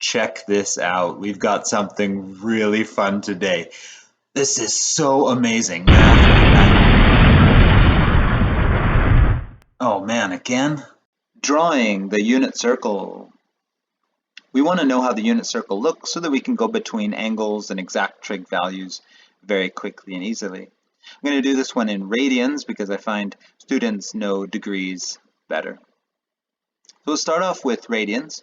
Check this out. We've got something really fun today. This is so amazing. Oh man, again? Drawing the unit circle. We want to know how the unit circle looks so that we can go between angles and exact trig values very quickly and easily. I'm going to do this one in radians because I find students know degrees better. So we'll start off with radians,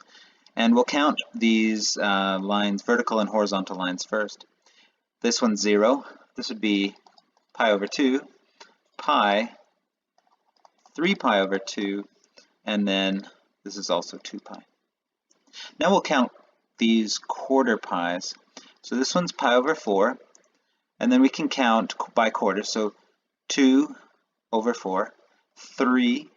and we'll count these lines, vertical and horizontal lines first. This one's 0. This would be pi over 2, pi, 3 pi over 2, and then this is also 2 pi. Now we'll count these quarter pies. So this one's pi over 4, and then we can count by quarters. So 2 over 4, 3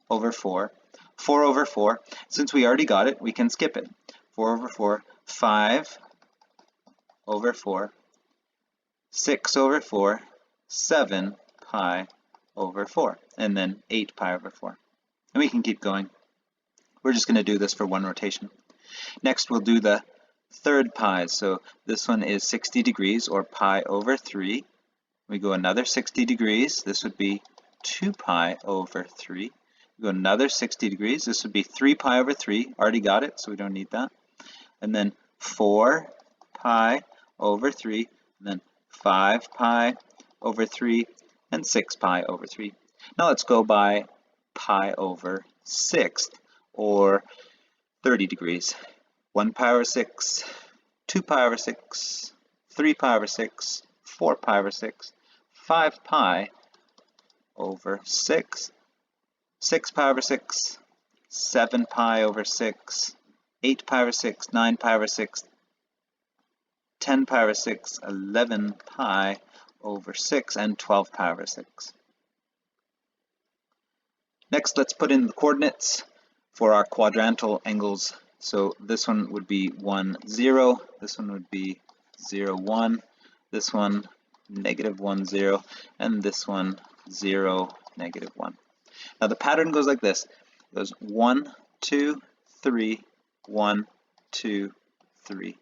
over 4, 4 over 4. Since we already got it, we can skip it. 4 over 4, 5 over 4, 6 over 4, 7 pi over 4, and then 8 pi over 4. And we can keep going. We're just going to do this for one rotation. Next, we'll do the third pies. So this one is 60 degrees, or pi over 3. We go another 60 degrees. This would be 2 pi over 3. We go another 60 degrees. This would be 3 pi over 3. Already got it, so we don't need that. And then 4 pi over 3, and then 5 pi over 3, and 6 pi over 3. Now let's go by pi over 6, or 30 degrees. 1 pi over 6, 2 pi over 6, 3 pi over 6, 4 pi over 6, 5 pi over 6, 6 pi over 6, 7 pi over 6, 8 pi over 6, 9 pi over 6, 10 pi over 6, 11 pi over 6, and 12 pi over 6. Next, let's put in the coordinates for our quadrantal angles. So this one would be 1, 0. This one would be 0, 1. This one, negative 1, 0. And this one, 0, negative 1. Now the pattern goes like this. It goes 1, 2, 3, 1, 2, 3.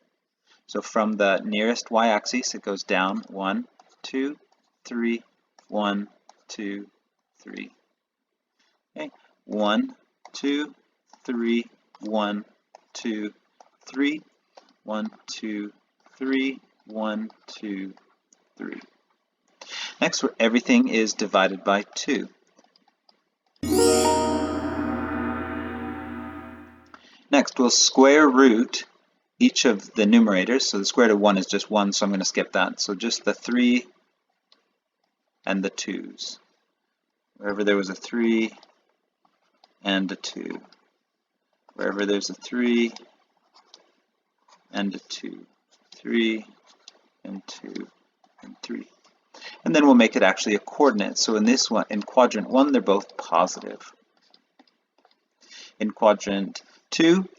So from the nearest y-axis, it goes down 1, 2, 3, 1, 2, 3. Okay, 1, 2, 3, 1, 2, 3, 1, 2, 3, 1, 2, 3. Next, everything is divided by 2. Next, we'll square root each of the numerators. So the square root of 1 is just 1, so I'm going to skip that. So just the 3 and the 2's. Wherever there was a 3 and a 2. Wherever there's a 3 and a 2. 3 and 2 and 3. And then we'll make it actually a coordinate. So in this one, in quadrant 1, they're both positive. In quadrant 2,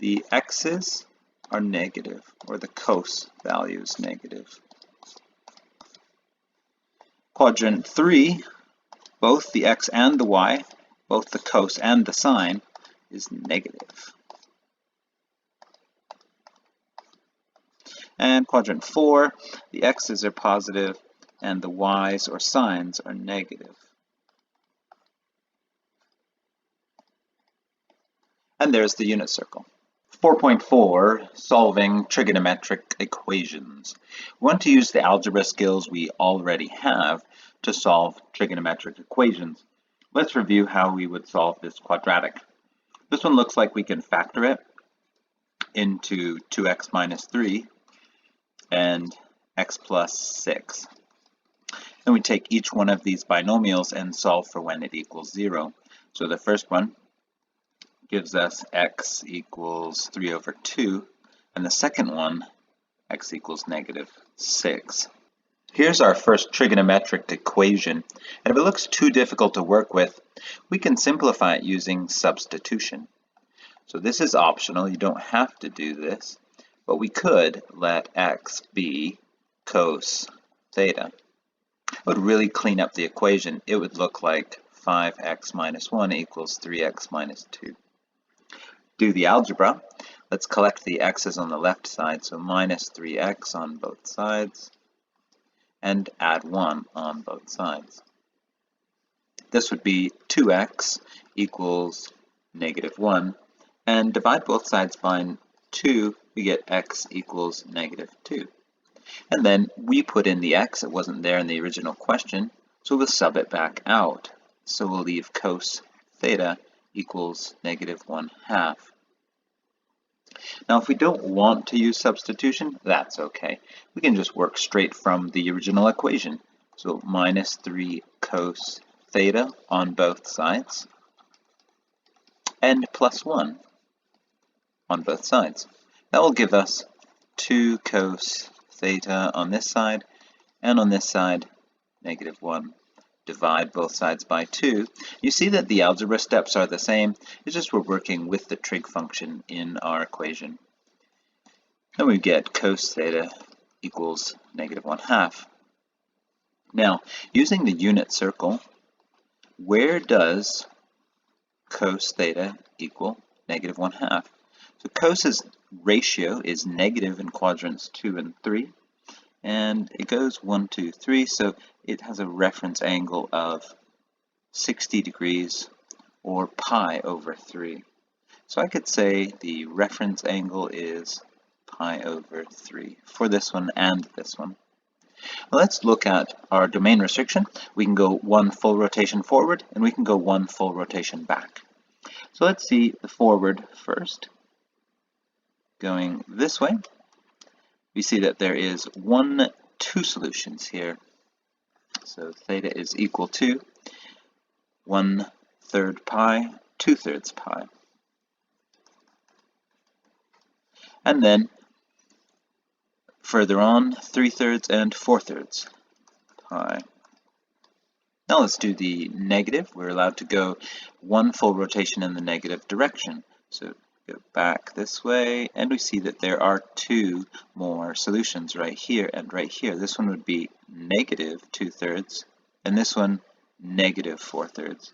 the x's are negative, or the cos value is negative. Quadrant 3, both the x and the y, both the cos and the sine, is negative. And quadrant 4, the x's are positive and the y's or sines are negative. And there's the unit circle. 4.4, solving trigonometric equations. We want to use the algebra skills we already have to solve trigonometric equations. Let's review how we would solve this quadratic. This one looks like we can factor it into 2x minus 3 and x plus 6. And we take each one of these binomials and solve for when it equals 0. So the first one gives us x equals 3 over 2, and the second one, x equals negative 6. Here's our first trigonometric equation, and if it looks too difficult to work with, we can simplify it using substitution. So this is optional, you don't have to do this, but we could let x be cos theta. It would really clean up the equation. It would look like 5x minus 1 equals 3x minus 2. do the algebra. Let's collect the x's on the left side, so minus 3x on both sides, and add 1 on both sides. This would be 2x equals negative 1, and divide both sides by 2, we get x equals negative 2. And then we put in the x, it wasn't there in the original question, so we'll sub it back out. So we'll leave cos theta equals negative 1/2. Now if we don't want to use substitution, that's okay. We can just work straight from the original equation. So minus 3 cos theta on both sides, and plus 1 on both sides. That will give us 2 cos theta on this side, and on this side, negative 1. Divide both sides by 2. You see that the algebra steps are the same, it's just we're working with the trig function in our equation. Then we get cos theta equals negative 1/2. Now, using the unit circle, where does cos theta equal negative 1/2? So cos's ratio is negative in quadrants 2 and 3, and it goes 1, 2, 3, so it has a reference angle of 60 degrees or pi over 3. So I could say the reference angle is pi over 3 for this one and this one. Let's look at our domain restriction. We can go 1 full rotation forward, and we can go 1 full rotation back. So let's see the forward first. Going this way, we see that there is 2 solutions here. So theta is equal to 1/3 pi, 2/3 pi. And then further on, 3/3 and 4/3 pi. Now let's do the negative. We're allowed to go 1 full rotation in the negative direction. So go back this way, and we see that there are 2 more solutions right here and right here. This one would be negative 2/3, and this one negative 4/3.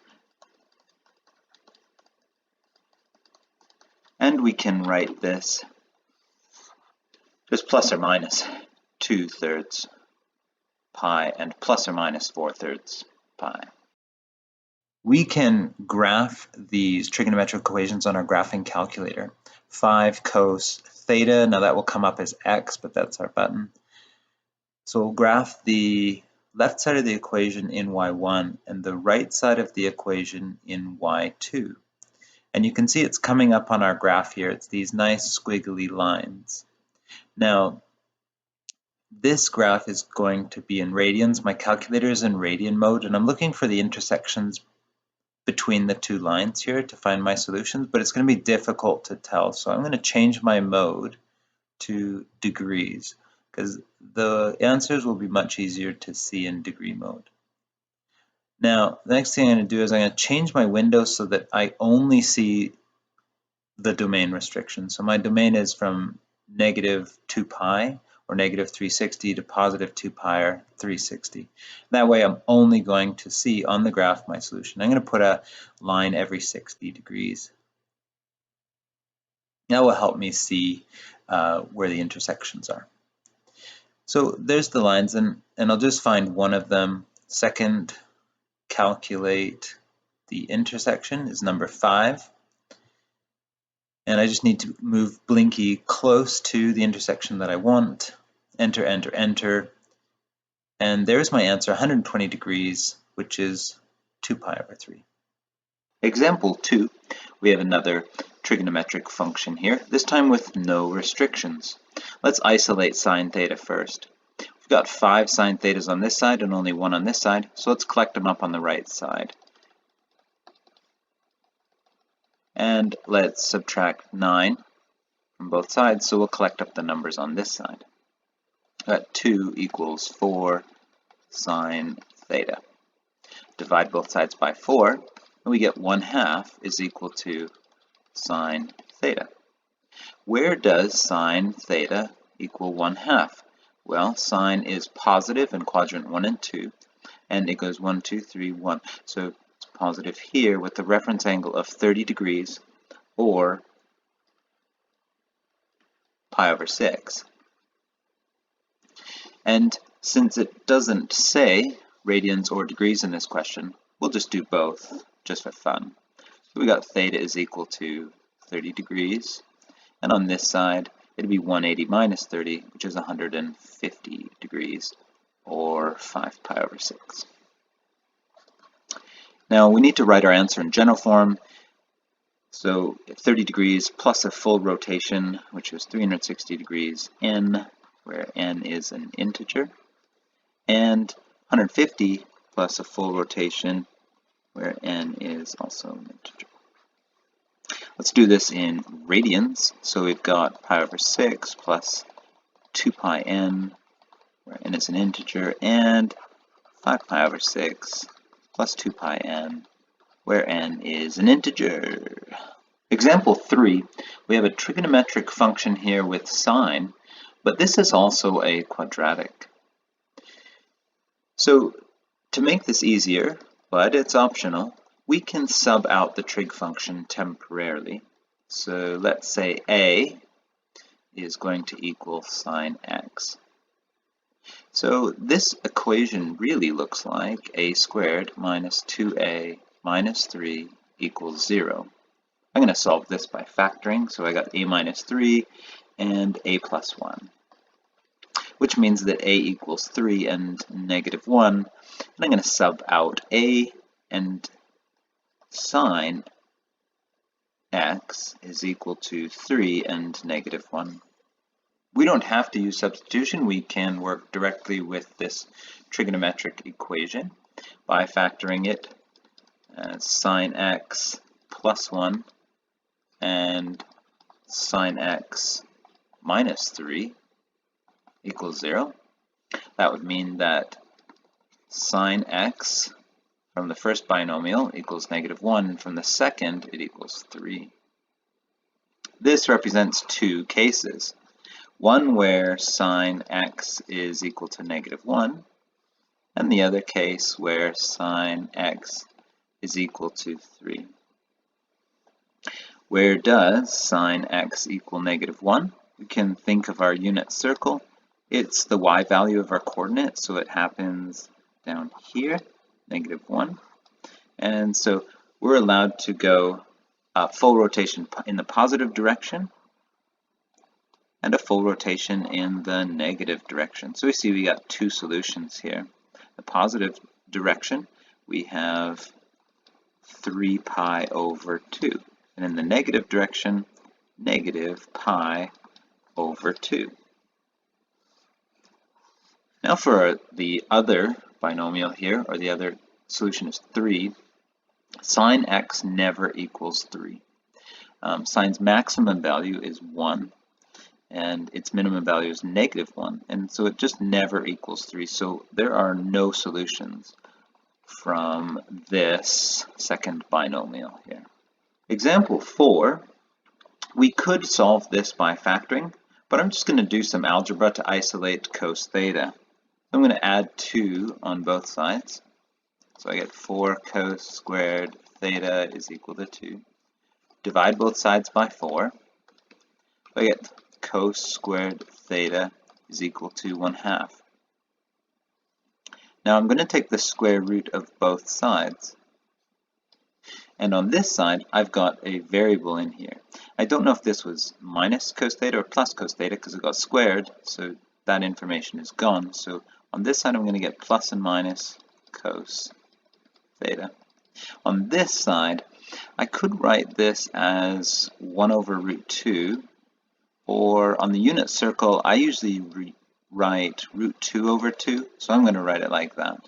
And we can write this just plus or minus 2/3 pi and plus or minus 4/3 pi. We can graph these trigonometric equations on our graphing calculator. 5 cos theta, now that will come up as x, but that's our button. So we'll graph the left side of the equation in y1 and the right side of the equation in y2. And you can see it's coming up on our graph here. It's these nice squiggly lines. Now, this graph is going to be in radians. My calculator is in radian mode, and I'm looking for the intersections between the 2 lines here to find my solutions, but it's going to be difficult to tell. So I'm going to change my mode to degrees, because the answers will be much easier to see in degree mode. Now, the next thing I'm going to do is I'm going to change my window so that I only see the domain restriction. So my domain is from negative 2 pi or negative 360 to positive 2 pi or 360. That way I'm only going to see on the graph my solution. I'm going to put a line every 60 degrees. That will help me see where the intersections are. So there's the lines, and I'll just find one of them. Second, calculate the intersection is number 5. And I just need to move Blinky close to the intersection that I want. Enter, enter, enter. And there's my answer, 120 degrees, which is 2 pi over 3. Example 2, we have another trigonometric function here, this time with no restrictions. Let's isolate sine theta first. We've got 5 sine thetas on this side and only 1 on this side, so let's collect them up on the right side. And let's subtract 9 from both sides, so we'll collect up the numbers on this side. That 2 equals 4 sine theta. Divide both sides by 4, and we get 1/2 is equal to sine theta. Where does sine theta equal 1/2? Well, sine is positive in quadrant 1 and 2, and it goes 1, 2, 3, 1. So it's positive here with the reference angle of 30 degrees or pi over 6. And since it doesn't say radians or degrees in this question, we'll just do both, just for fun. So we got theta is equal to 30 degrees, and on this side, it'd be 180 minus 30, which is 150 degrees, or 5 pi over 6. Now we need to write our answer in general form. So 30 degrees plus a full rotation, which is 360 degrees, n, where n is an integer, and 150 plus a full rotation, where n is also an integer. Let's do this in radians. So we've got pi over 6 plus 2 pi n, where n is an integer, and 5 pi over 6 plus 2 pi n, where n is an integer. Example 3, we have a trigonometric function here with sine, but this is also a quadratic. So to make this easier, but it's optional, we can sub out the trig function temporarily. So let's say a is going to equal sine x. So this equation really looks like a squared minus 2a minus 3 equals 0. I'm going to solve this by factoring, so I got a minus 3 and a plus 1, which means that a equals 3 and negative 1, and I'm going to sub out a, and sine x is equal to 3 and negative 1. We don't have to use substitution. We can work directly with this trigonometric equation by factoring it as sine x plus 1 and sine x minus 3 equals 0. That would mean that sine x from the first binomial equals negative 1, from the second it equals 3. This represents two cases. One where sine x is equal to negative 1, and the other case where sine x is equal to 3. Where does sine x equal negative 1? We can think of our unit circle. It's the y value of our coordinate, so it happens down here, negative 1. And so we're allowed to go full rotation in the positive direction and a full rotation in the negative direction. So we see we got two solutions here. The positive direction, we have 3 pi over 2. And in the negative direction, negative pi over 2. Now for the other binomial here, or the other solution is 3, sine x never equals 3. Sine's maximum value is 1, and its minimum value is negative 1, and so it just never equals 3. So there are no solutions from this second binomial here. Example 4, we could solve this by factoring, but I'm just going to do some algebra to isolate cos theta. I'm going to add 2 on both sides. So I get 4 cos squared theta is equal to 2. Divide both sides by 4. I get cos squared theta is equal to 1/2. Now I'm going to take the square root of both sides. And on this side, I've got a variable in here. I don't know if this was minus cos theta or plus cos theta because it got squared, so that information is gone. So on this side, I'm going to get plus and minus cos theta. On this side, I could write this as 1 over root 2, or on the unit circle, I usually write root 2 over 2, so I'm going to write it like that.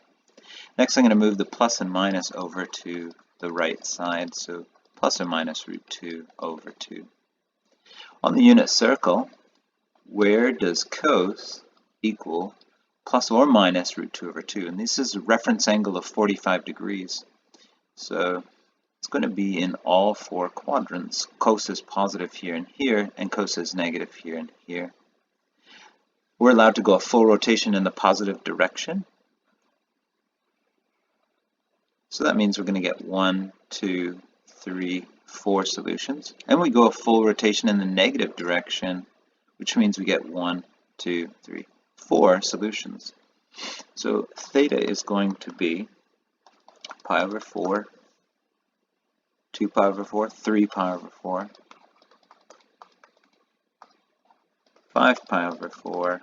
Next, I'm going to move the plus and minus over to the right side, so plus or minus root 2 over 2. On the unit circle, where does cos equal plus or minus root 2 over 2? And this is a reference angle of 45 degrees. So it's going to be in all 4 quadrants. Cos is positive here and here, and cos is negative here and here. We're allowed to go a full rotation in the positive direction. So that means we're going to get 1, 2, 3, 4 solutions. And we go a full rotation in the negative direction. which means we get 1, 2, 3, 4 solutions. So theta is going to be pi over 4, 2 pi over 4, 3 pi over 4, 5 pi over 4,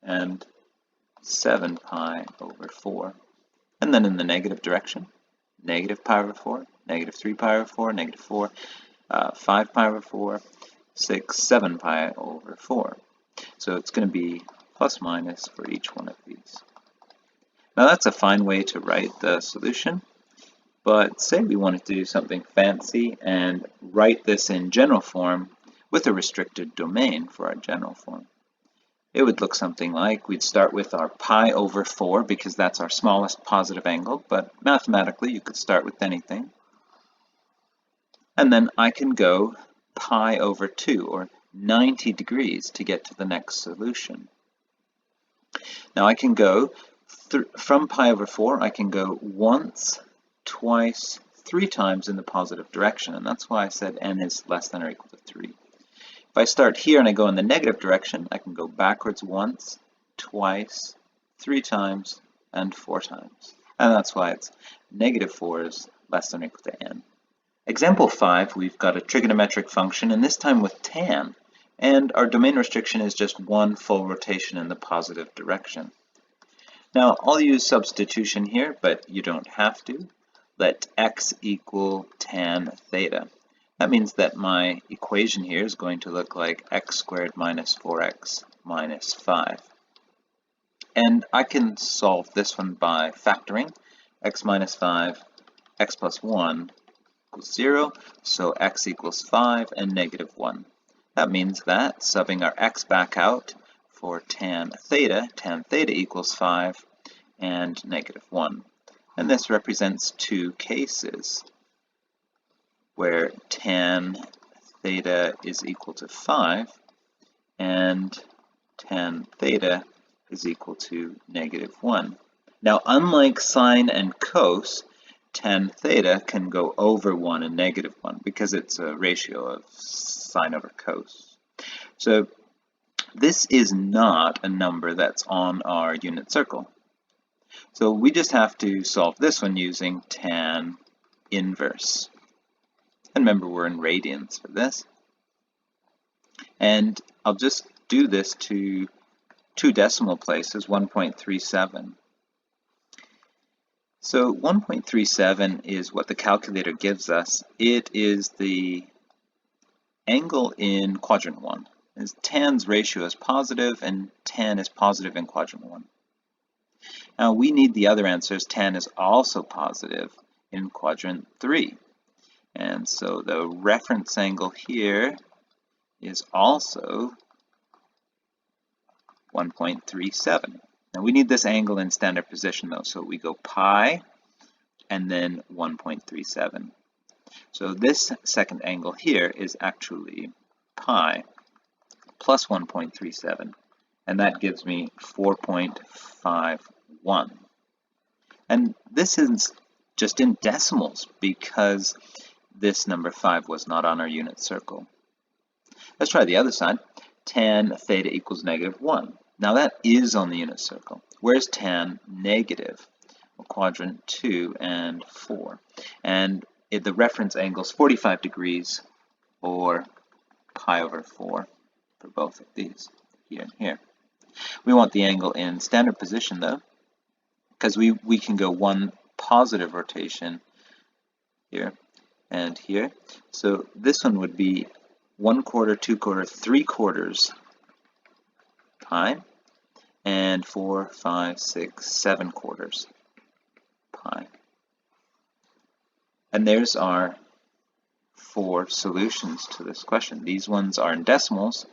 and 7 pi over 4. And then in the negative direction, negative pi over 4, negative 3 pi over 4, negative 4, 5 pi over 4, 6, 7 pi over 4. So it's going to be plus minus for each one of these. Now that's a fine way to write the solution, but say we wanted to do something fancy and write this in general form with a restricted domain for our general form. It would look something like, we'd start with our pi over 4 because that's our smallest positive angle, but mathematically you could start with anything. And then I can go pi over 2, or 90 degrees, to get to the next solution. Now I can go from pi over 4, I can go once, twice, 3 times in the positive direction, and that's why I said n is less than or equal to 3. If I start here and I go in the negative direction, I can go backwards once, twice, 3 times, and 4 times. And that's why it's negative 4 is less than or equal to n. Example 5, we've got a trigonometric function, and this time with tan. And our domain restriction is just 1 full rotation in the positive direction. Now, I'll use substitution here, but you don't have to. Let x equal tan theta. That means that my equation here is going to look like x squared minus 4x minus 5. And I can solve this one by factoring. X minus 5, x plus 1 equals 0, so x equals 5 and negative 1. That means that, subbing our x back out for tan theta equals 5 and negative 1. And this represents 2 cases where tan theta is equal to 5 and tan theta is equal to negative 1. Now, unlike sine and cos, tan theta can go over 1 and negative 1 because it's a ratio of sine over cos. So this is not a number that's on our unit circle. So we just have to solve this one using tan inverse. And remember, we're in radians for this. And I'll just do this to 2 decimal places, 1.37. So 1.37 is what the calculator gives us. It is the angle in quadrant 1. Tan's ratio is positive, and tan is positive in quadrant 1. Now we need the other answers. Tan is also positive in quadrant 3. And so the reference angle here is also 1.37. Now we need this angle in standard position though, so we go pi and then 1.37. So this second angle here is actually pi plus 1.37, and that gives me 4.51. And this is just in decimals because this number 5 was not on our unit circle. Let's try the other side. Tan theta equals negative 1. Now that is on the unit circle. Where's tan negative? Well, quadrant 2 and 4. And the reference angle is 45 degrees, or pi over 4 for both of these, here and here. We want the angle in standard position though, because we can go 1 positive rotation here and here. So this one would be 1/4, 2/4, 3/4 pi, and 4, 5, 6, 7/4 pi. And there's our 4 solutions to this question. These ones are in decimals,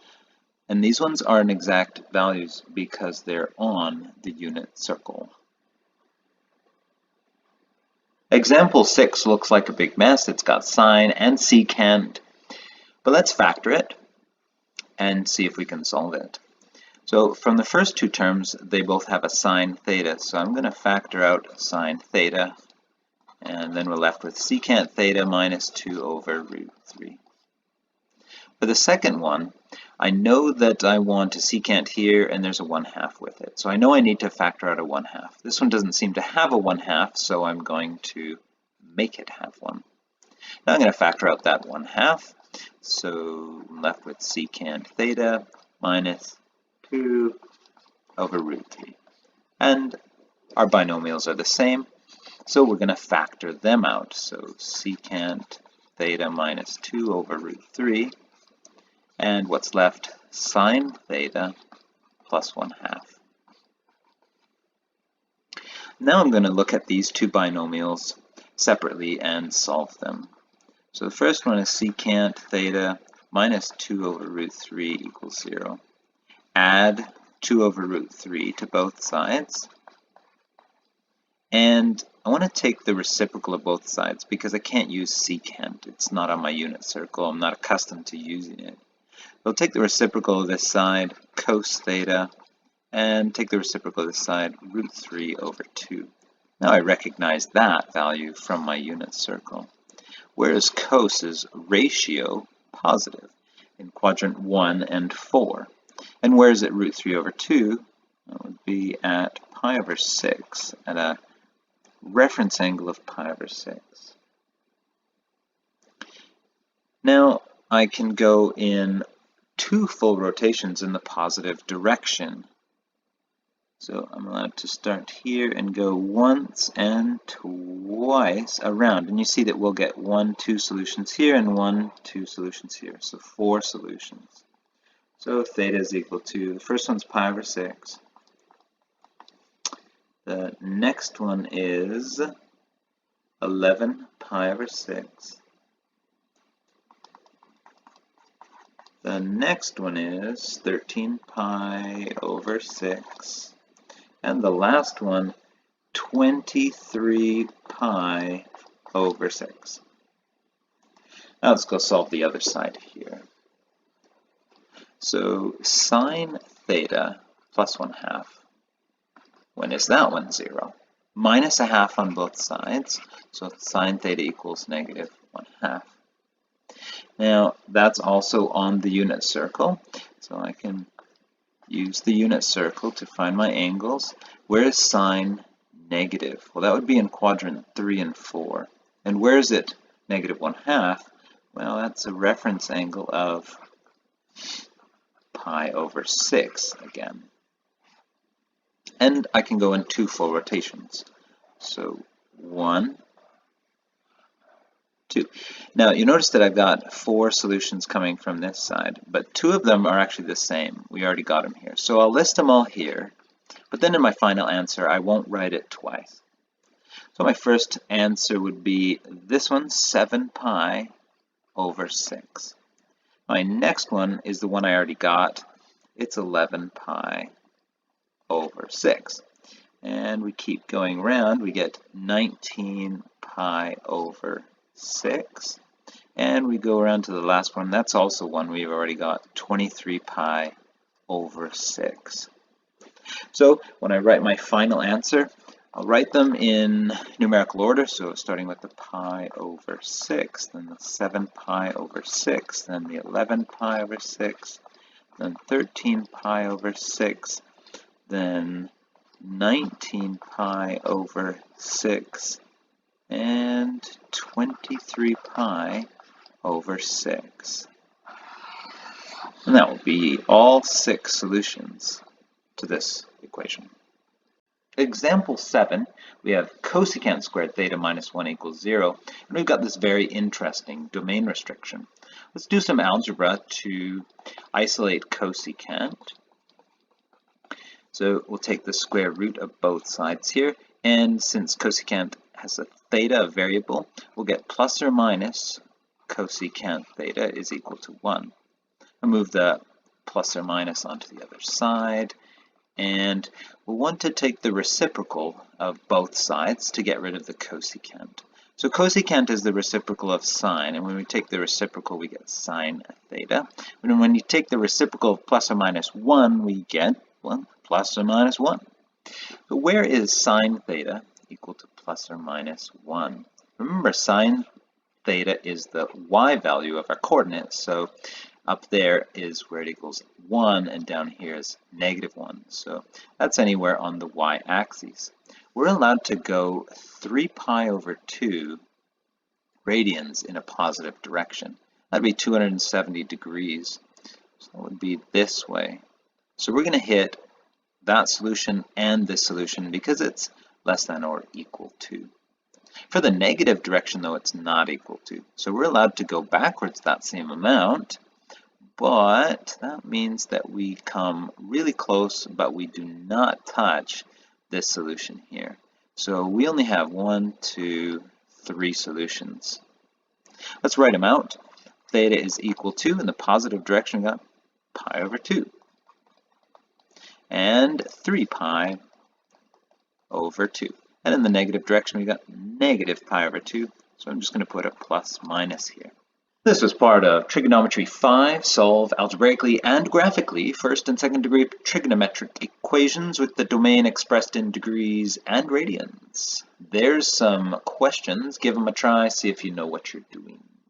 and these ones are in exact values because they're on the unit circle. Example 6 looks like a big mess. It's got sine and secant, but let's factor it and see if we can solve it. So from the first 2 terms, they both have a sine theta, so I'm going to factor out sine theta, and then we're left with secant theta minus 2 over root 3. For the second one, I know that I want a secant here, and there's a 1/2 with it. So I know I need to factor out a 1/2. This one doesn't seem to have a 1/2, so I'm going to make it have one. Now I'm going to factor out that 1/2. So I'm left with secant theta minus 2 over root 3. And our binomials are the same, so we're going to factor them out. So secant theta minus 2 over root 3. And what's left? Sine theta plus 1/2. Now I'm going to look at these two binomials separately and solve them. So the first one is secant theta minus 2 over root 3 equals 0. Add 2 over root 3 to both sides. And I want to take the reciprocal of both sides because I can't use secant. It's not on my unit circle. I'm not accustomed to using it. We'll take the reciprocal of this side, cos theta, and take the reciprocal of this side, root 3 over 2. Now I recognize that value from my unit circle. Where is cos's ratio positive? In quadrant 1 and 4. And where is it root 3 over 2? That would be at pi over 6, at a reference angle of pi over 6. Now I can go in 2 full rotations in the positive direction. So I'm allowed to start here and go once and twice around. And you see that we'll get 1, 2 solutions here and 1, 2 solutions here. So 4 solutions. So theta is equal to, the first one's pi over 6. The next one is 11 pi over 6. The next one is 13 pi over 6. And the last one, 23 pi over 6. Now let's go solve the other side here. So sine theta plus 1/2. When is that one 0? Minus 1/2 on both sides. So sine theta equals negative 1/2. Now that's also on the unit circle. So I can use the unit circle to find my angles. Where is sine negative? Well, that would be in quadrant 3 and 4. And where is it negative 1/2? Well, that's a reference angle of pi over 6 again. And I can go in 2 full rotations. So 1, 2. Now you notice that I've got 4 solutions coming from this side, but 2 of them are actually the same. We already got them here. So I'll list them all here, but then in my final answer I won't write it twice. So my first answer would be this one, 7 pi over 6. My next one is the one I already got. It's 11 pi over 6. And we keep going around. We get 19 pi over 6. And we go around to the last one. That's also one we've already got, 23 pi over 6. So when I write my final answer, I'll write them in numerical order. So starting with the pi over 6, then the 7 pi over 6, then the 11 pi over 6, then 13 pi over 6, then 19 pi over 6, and 23 pi over 6. And that will be all 6 solutions to this equation. Example 7, we have cosecant squared theta minus 1 equals 0, and we've got this very interesting domain restriction. Let's do some algebra to isolate cosecant. So we'll take the square root of both sides here, and since cosecant has a theta variable, we'll get plus or minus cosecant theta is equal to 1. I'll move the plus or minus onto the other side, and we'll want to take the reciprocal of both sides to get rid of the cosecant. So cosecant is the reciprocal of sine, and when we take the reciprocal we get sine theta. And when you take the reciprocal of plus or minus 1, we get, well, plus or minus 1. So where is sine theta equal to plus or minus 1? Remember, sine theta is the y value of our coordinates, so Up there is where it equals 1, and down here is -1. So that's anywhere on the y-axis. We're allowed to go 3 pi over 2 radians in a positive direction. That'd be 270 degrees. So it would be this way. So we're going to hit that solution and this solution because it's less than or equal to. For the negative direction, though, it's not equal to. So we're allowed to go backwards that same amount, but that means that we come really close, but we do not touch this solution here. So we only have 1, 2, 3 solutions. Let's write them out. Theta is equal to, in the positive direction, we got pi over 2. And 3 pi over 2. And in the negative direction, we got negative pi over 2. So I'm just going to put a plus minus here. This was part of Trigonometry 5, solve algebraically and graphically first and second degree trigonometric equations with the domain expressed in degrees and radians. There's some questions. Give them a try, see if you know what you're doing.